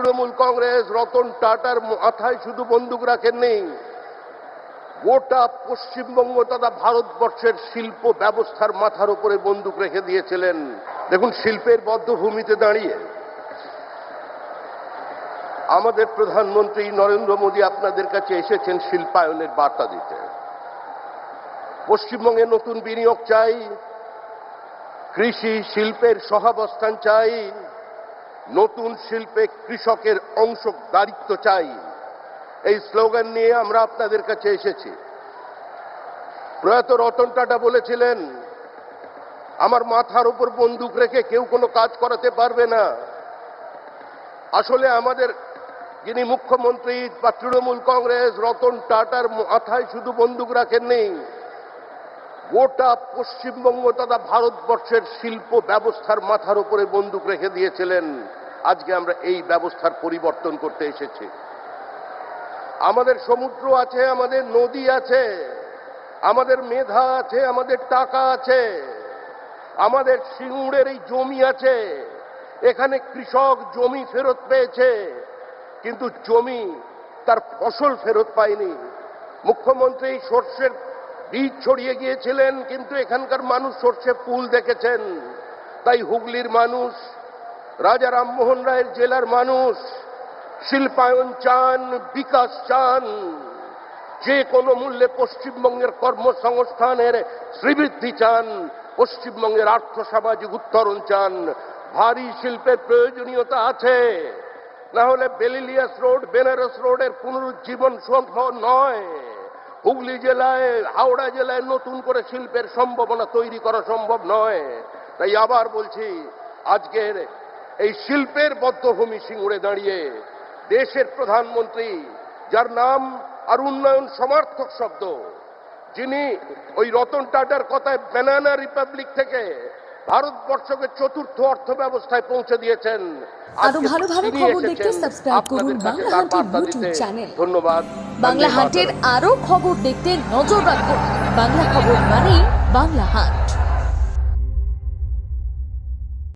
তৃণমূল কংগ্রেস রতন টাটার মাথায় শুধু বন্দুক রাখেননি, গোটা পশ্চিমবঙ্গ তথা ভারতবর্ষের শিল্প ব্যবস্থার মাথার উপরে বন্দুক রেখে দিয়েছিলেন। দেখুন, শিল্পের বদ্ধভূমিতে দাঁড়িয়ে আমাদের প্রধানমন্ত্রী নরেন্দ্র মোদী আপনাদের কাছে এসেছেন শিল্পায়নের বার্তা দিতে। পশ্চিমবঙ্গে নতুন বিনিয়োগ চাই, কৃষি শিল্পের সহাবস্থান চাই, নতুন শিল্পে কৃষকের অংশদারিত্ব চাই। এই স্লোগান নিয়ে আমরা আপনাদের কাছে এসেছি। প্রয়াত রতন টাটা বলেছিলেন, আমার মাথার উপর বন্দুক রেখে কেউ কোনো কাজ করাতে পারবে না। আসলে আমাদের যিনি মুখ্যমন্ত্রী বা তৃণমূল কংগ্রেস রতন টাটার মাথায় শুধু বন্দুক রাখেননি, গোটা পশ্চিমবঙ্গ তথা ভারতবর্ষের শিল্প ব্যবস্থার মাথার উপরে বন্দুক রেখে দিয়েছিলেন। আজকে আমরা এই ব্যবস্থার পরিবর্তন করতে এসেছি। আমাদের সমুদ্র আছে, আমাদের নদী আছে, আমাদের মেধা আছে, আমাদের টাকা আছে, আমাদের সিঙ্গুরের এই জমি আছে। এখানে কৃষক জমি ফেরত পেয়েছে, কিন্তু জমি তার ফসল ফেরত পায়নি। মুখ্যমন্ত্রী সর্ষের বীজ ছড়িয়ে গিয়েছিলেন, কিন্তু এখানকার মানুষ সর্ষে ফুল দেখেছেন। তাই হুগলির মানুষ, রাজা রামমোহন রায়ের জেলার মানুষ শিল্পায়ন চান, বিকাশ চান, যে কোনো মূল্যে পশ্চিমবঙ্গের কর্মসংস্থানের শ্রীবৃদ্ধি চান, পশ্চিমবঙ্গের আর্থসামাজিক উত্তরণ চান। ভারী শিল্পের প্রয়োজনীয়তা আছে, না হলে বেলিলিয়াস রোড, বেনারস রোডের পুনরুজ্জীবন সম্ভব নয়। হুগলি জেলায়, হাওড়া জেলায় নতুন করে শিল্পের সম্ভাবনা তৈরি করা সম্ভব নয়। তাই আবার বলছি, আজকের এই শিল্পের বদ্ধভূমি সিঙ্গুরে দাঁড়িয়ে দেশের প্রধানমন্ত্রী, যার নাম আর উন্নয়ন সমার্থক শব্দ, যিনি ওই রতন টাটার কথায় ব্যানানা রিপাবলিক থেকে ভারতবর্ষকে চতুর্থ অর্থ ব্যবস্থায় পৌঁছে দিয়েছেন। আরো ভালো ভালো খবর দেখতে সাবস্ক্রাইব করুন বাংলা হান্টের ইউটিউব চ্যানেল। ধন্যবাদ। বাংলা হান্টের আরো খবর দেখতে নজর রাখুন। বাংলা খবর মানেই বাংলা হান্ট।